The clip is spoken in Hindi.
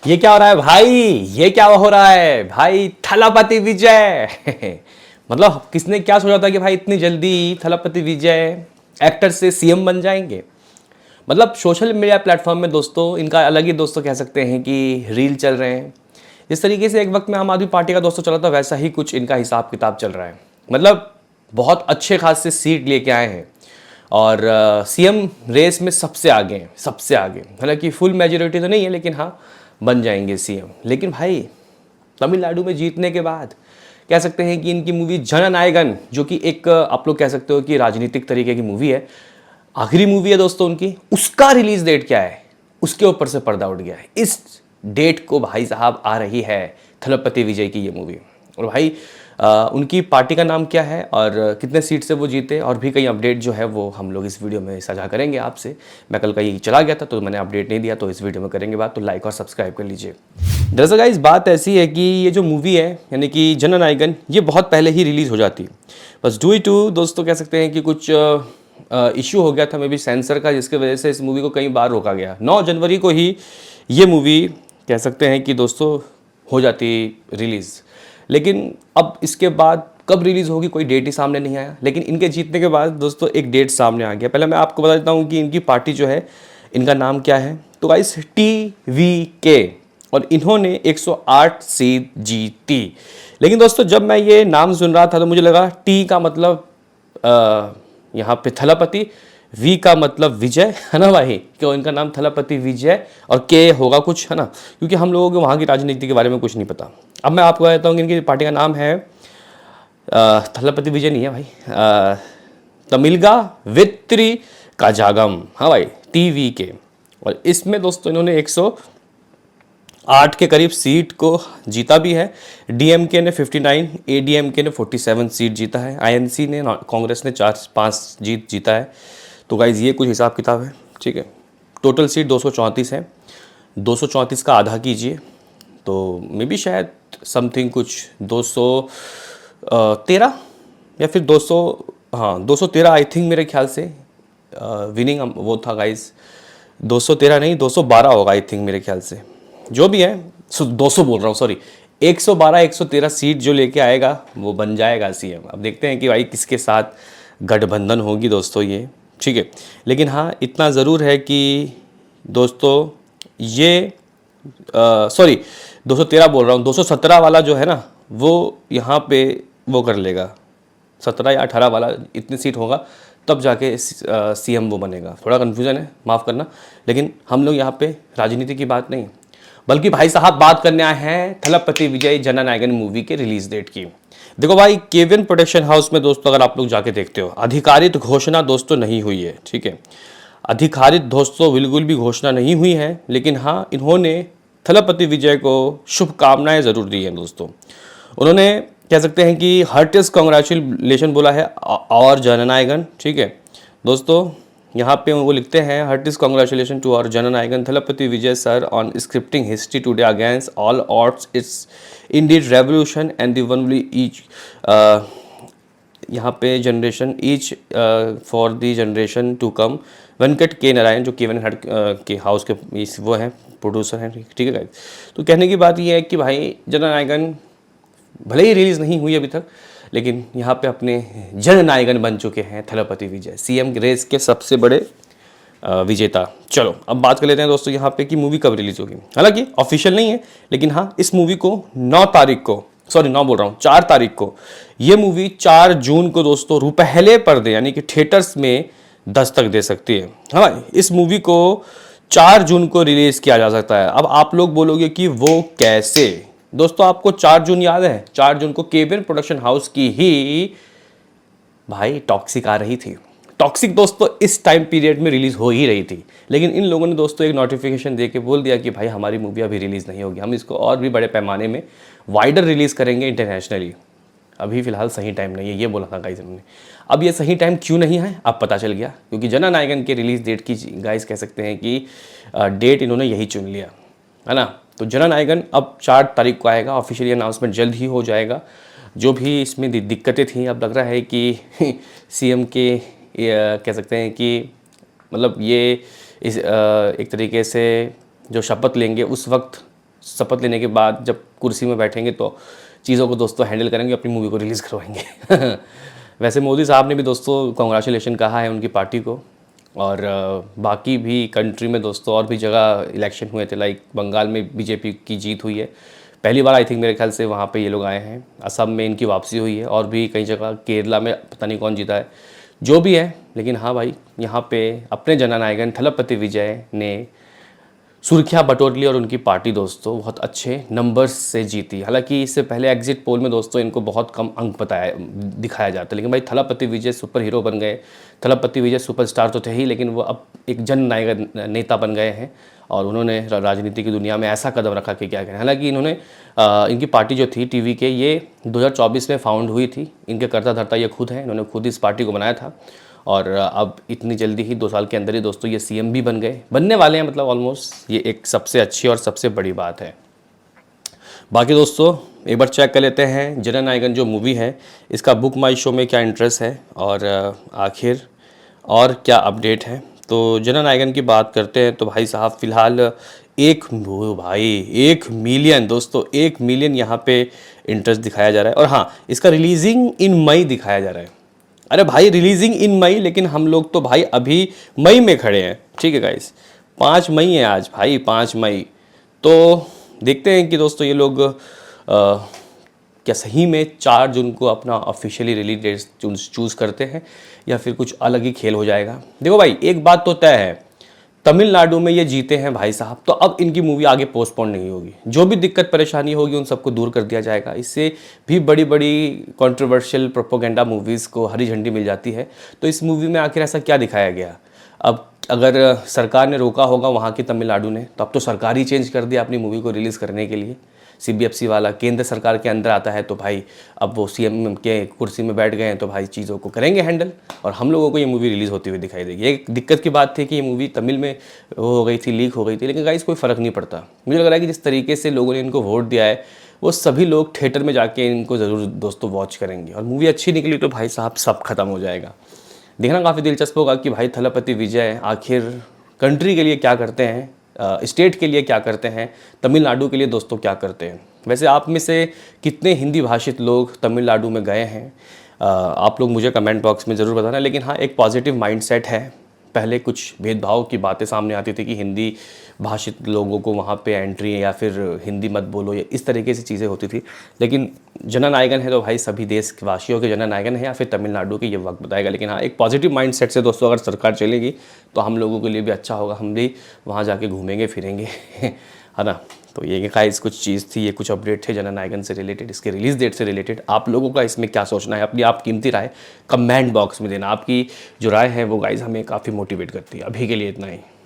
ये क्या हो रहा है भाई? ये क्या हो रहा है भाई? थलपति विजय मतलब किसने क्या सोचा था कि भाई इतनी जल्दी थलपति विजय एक्टर से सीएम बन जाएंगे। मतलब सोशल मीडिया प्लेटफॉर्म में दोस्तों इनका अलग ही दोस्तों कह सकते हैं कि रील चल रहे हैं। जिस तरीके से एक वक्त में आम आदमी पार्टी का दोस्तों चला था, वैसा ही कुछ इनका हिसाब किताब चल रहा है। मतलब बहुत अच्छे खासे सीट लेके आए हैं और सीएम रेस में सबसे आगे हैं, सबसे आगे। हालांकि फुल मेजोरिटी तो नहीं है, लेकिन हाँ बन जाएंगे सीएम। लेकिन भाई तमिलनाडु में जीतने के बाद कह सकते हैं कि इनकी मूवी जननायकन, जो कि एक आप लोग कह सकते हो कि राजनीतिक तरीके की मूवी है, आखिरी मूवी है दोस्तों उनकी, उसका रिलीज डेट क्या है उसके ऊपर से पर्दा उठ गया है। इस डेट को भाई साहब आ रही है थलपति विजय की ये मूवी। और भाई उनकी पार्टी का नाम क्या है और कितने सीट से वो जीते, और भी कई अपडेट जो है वो हम लोग इस वीडियो में साझा करेंगे आपसे। मैं कल कहीं चला गया था तो मैंने अपडेट नहीं दिया, तो इस वीडियो में करेंगे बात, तो लाइक और सब्सक्राइब कर लीजिए। दरअसल गाइस बात ऐसी है कि ये जो मूवी है यानी कि जननायकन, ये बहुत पहले ही रिलीज़ हो जाती। बस ड्यू टू दोस्तों कह सकते हैं कि कुछ इश्यू हो गया था मे बी सेंसर का, जिसकी वजह से इस मूवी को कई बार रोका गया। 9 जनवरी को ही ये मूवी कह सकते हैं कि दोस्तों हो जाती रिलीज़। लेकिन अब इसके बाद कब रिलीज़ होगी कोई डेट ही सामने नहीं आया। लेकिन इनके जीतने के बाद दोस्तों एक डेट सामने आ गया। पहले मैं आपको बता देता हूँ कि इनकी पार्टी जो है, इनका नाम क्या है। तो गाइस TVK, और इन्होंने 108 सीट जीती। लेकिन दोस्तों जब मैं ये नाम सुन रहा था तो मुझे लगा टी का मतलब यहाँ पे थलपति, वी का मतलब विजय, है ना भाई, क्यों इनका नाम थलपति विजय, और के होगा कुछ, है ना, क्योंकि हम लोगों को वहाँ की राजनीति के बारे में कुछ नहीं पता। अब मैं आपको कहता हूँ कि इनकी पार्टी का नाम है थलपति विजय नहीं है भाई, तमिलगा वित्री काजागम, हाँ भाई TVK। और इसमें दोस्तों इन्होंने 108 के करीब सीट को जीता भी है। DMK ने 59, ADMK ने 47 सीट जीता है, INC ने, कांग्रेस ने 4-5 जीता है। तो गाइज ये कुछ हिसाब किताब है, ठीक है। टोटल सीट 234 है, 234 का आधा कीजिए तो मे बी शायद समथिंग कुछ 213 या फिर 200, हाँ 213 आई थिंक मेरे ख्याल से विनिंग वो था गाइज। 213 नहीं 212 होगा आई थिंक मेरे ख्याल से, जो भी है। 200 बोल रहा हूँ, सॉरी, 112 113 सीट जो लेके आएगा वो बन जाएगा सीएम। अब देखते हैं कि भाई किसके साथ गठबंधन होगी दोस्तों ये, ठीक है। लेकिन हाँ इतना ज़रूर है कि दोस्तों ये सॉरी 213 बोल रहा हूँ, 217 वाला जो है ना वो यहाँ पे वो कर लेगा, 17 या 18 वाला इतनी सीट होगा तब जाके सीएम वो बनेगा। थोड़ा कन्फ्यूज़न है, माफ़ करना। लेकिन हम लोग यहाँ पे राजनीति की बात नहीं, बल्कि भाई साहब बात करने आए हैं थलपति विजय जननायकन मूवी के रिलीज डेट की। देखो भाई केविन प्रोडक्शन हाउस में दोस्तों अगर आप लोग जाके देखते हो, अधिकारित घोषणा दोस्तों नहीं हुई है, ठीक है। अधिकारित दोस्तों बिल्कुल भी घोषणा नहीं हुई है, लेकिन हाँ इन्होंने थलपति विजय को शुभकामनाएं ज़रूर दी हैं दोस्तों। उन्होंने कह सकते हैं कि हार्टिस्ट कॉन्ग्रेचुलेशन बोला है और जननायकन, ठीक है दोस्तों। यहाँ पे वो लिखते हैं heartiest congratulation to our Jananayagan Thalapathy Vijay sir on scripting history today against all odds, it's indeed revolution and the one will each, यहाँ पे generation each for the generation to come. Venkat K Narayan जो केवन हट के हाउस के वो हैं, प्रोड्यूसर हैं, ठीक है गाइस। तो कहने की बात ये है कि भाई जननायकन भले ही रिलीज़ नहीं हुई अभी तक, लेकिन यहाँ पे अपने जननायकन बन चुके हैं थलपति विजय, सीएम रेस के सबसे बड़े विजेता। चलो अब बात कर लेते हैं दोस्तों यहाँ पे कि मूवी कब रिलीज़ होगी। हालांकि ऑफिशियल नहीं है, लेकिन हाँ इस मूवी को 9 तारीख को, सॉरी 9 बोल रहा हूँ, 4 तारीख को, ये मूवी 4 जून को दोस्तों रुपहले पर्दे यानी कि थिएटर्स में दस्तक दे सकती है। हाँ इस मूवी को 4 जून को रिलीज़ किया जा सकता है। अब आप लोग बोलोगे कि वो कैसे। दोस्तों आपको 4 जून याद है? 4 जून को केविन प्रोडक्शन हाउस की ही भाई टॉक्सिक आ रही थी। टॉक्सिक दोस्तों इस टाइम पीरियड में रिलीज़ हो ही रही थी, लेकिन इन लोगों ने दोस्तों एक नोटिफिकेशन दे के बोल दिया कि भाई हमारी मूवी अभी रिलीज़ नहीं होगी, हम इसको और भी बड़े पैमाने में वाइडर रिलीज़ करेंगे इंटरनेशनली। अभी फ़िलहाल सही टाइम नहीं है, ये बोला था गाइस इन्होंने। अब ये सही टाइम क्यों नहीं है अब पता चल गया, क्योंकि जननायकन के रिलीज़ डेट की गाइस कह सकते हैं कि डेट इन्होंने यही चुन लिया, है ना। तो जननायकन अब 4 तारीख को आएगा, ऑफिशियली अनाउंसमेंट जल्द ही हो जाएगा। जो भी इसमें दिक्कतें थी, अब लग रहा है कि सीएम के कह सकते हैं कि मतलब ये इस एक तरीके से जो शपथ लेंगे उस वक्त शपथ लेने के बाद जब कुर्सी में बैठेंगे तो चीज़ों को दोस्तों हैंडल करेंगे, अपनी मूवी को रिलीज़ करवाएंगे। वैसे मोदी साहब ने भी दोस्तों कॉन्ग्रेचुलेशन कहा है उनकी पार्टी को, और बाकी भी कंट्री में दोस्तों और भी जगह इलेक्शन हुए थे, लाइक बंगाल में बीजेपी की जीत हुई है पहली बार, आई थिंक मेरे ख्याल से वहाँ पे ये लोग आए हैं। असम में इनकी वापसी हुई है, और भी कई जगह, केरला में पता नहीं कौन जीता है, जो भी है। लेकिन हाँ भाई, यहाँ पे अपने जननायकन थलपति विजय ने सुर्खियाँ बटोर ली और उनकी पार्टी दोस्तों बहुत अच्छे नंबर्स से जीती। हालांकि इससे पहले एग्जिट पोल में दोस्तों इनको बहुत कम अंक दिखाया जाता है, लेकिन भाई थलपति विजय सुपर हीरो बन गए। थलपति विजय सुपरस्टार तो थे ही, लेकिन वो अब एक जननायक नेता बन गए हैं, और उन्होंने राजनीति की दुनिया में ऐसा कदम रखा कि क्या करें। हालांकि इन्होंने इनकी पार्टी जो थी टीवी के, ये 2024 में फाउंड हुई थी। इनके कर्ता धर्ता ये खुद हैं, इन्होंने खुद इस पार्टी को बनाया था, और अब इतनी जल्दी ही 2 साल के अंदर ही दोस्तों ये सीएम भी बन गए, बनने वाले हैं, मतलब ऑलमोस्ट। ये एक सबसे अच्छी और सबसे बड़ी बात है। बाकी दोस्तों एक बार चेक कर लेते हैं जननायकन जो मूवी है, इसका बुक माई शो में क्या इंटरेस्ट है, और आखिर और क्या अपडेट है। तो जननायकन की बात करते हैं तो भाई साहब फ़िलहाल 1 मिलियन दोस्तों, 1 मिलियन यहाँ पे इंटरेस्ट दिखाया जा रहा है। और हाँ, इसका रिलीजिंग इन मई दिखाया जा रहा है। अरे भाई, रिलीजिंग इन मई, लेकिन हम लोग तो भाई अभी मई में खड़े हैं, ठीक है गाइस। 5 मई है आज भाई, 5 मई। तो देखते हैं कि दोस्तों ये लोग क्या सही में 4 जून को अपना ऑफिशियली रिलीज डेट चूज़ करते हैं, या फिर कुछ अलग ही खेल हो जाएगा। देखो भाई, एक बात तो तय है, तमिलनाडु में ये जीते हैं भाई साहब, तो अब इनकी मूवी आगे पोस्टपोन नहीं होगी। जो भी दिक्कत परेशानी होगी उन सबको दूर कर दिया जाएगा। इससे भी बड़ी बड़ी कंट्रोवर्शियल प्रोपोगेंडा मूवीज़ को हरी झंडी मिल जाती है। तो इस मूवी में आखिर ऐसा क्या दिखाया गया? अब अगर सरकार ने रोका होगा वहाँ की तमिलनाडु ने, तो अब तो सरकार ही चेंज कर दिया अपनी मूवी को रिलीज़ करने के लिए। CBFC वाला केंद्र सरकार के अंदर आता है, तो भाई अब वो CM के कुर्सी में बैठ गए हैं, तो भाई चीज़ों को करेंगे हैंडल, और हम लोगों को ये मूवी रिलीज़ होती हुई दिखाई देगी। एक दिक्कत की बात थी कि ये मूवी तमिल में वो हो गई थी, लीक हो गई थी, लेकिन गाइस कोई फ़र्क नहीं पड़ता। मुझे लग रहा है कि जिस तरीके से लोगों ने इनको वोट दिया है, वो सभी लोग थिएटर में जाके इनको ज़रूर दोस्तों वॉच करेंगे, और मूवी अच्छी निकली तो भाई साहब सब खत्म हो जाएगा। देखना काफ़ी दिलचस्प होगा कि भाई थलपति विजय आखिर कंट्री के लिए क्या करते हैं, स्टेट के लिए क्या करते हैं, तमिलनाडु के लिए दोस्तों क्या करते हैं। वैसे आप में से कितने हिंदी भाषित लोग तमिलनाडु में गए हैं, आप लोग मुझे कमेंट बॉक्स में ज़रूर बताना। लेकिन हाँ, एक पॉजिटिव माइंडसेट है। पहले कुछ भेदभाव की बातें सामने आती थी कि हिंदी भाषित लोगों को वहाँ पे एंट्री, या फिर हिंदी मत बोलो, या इस तरीके से चीज़ें होती थी। लेकिन जननायकन है तो भाई सभी देशवासियों के जननायकन है, या फिर तमिलनाडु के, ये वक्त बताएगा। लेकिन हाँ, एक पॉजिटिव माइंडसेट से दोस्तों अगर सरकार चलेगी तो हम लोगों के लिए भी अच्छा होगा, हम भी वहाँ जाके घूमेंगे फिरेंगे, है ना। तो ये गाइस कुछ चीज़ थी, ये कुछ अपडेट थे जननायकन से रिलेटेड, इसके रिलीज़ डेट से रिलेटेड। आप लोगों का इसमें क्या सोचना है, अपनी आप कीमती राय कमेंट बॉक्स में देना। आपकी जो राय है वो गाइस हमें काफ़ी मोटिवेट करती है। अभी के लिए इतना ही।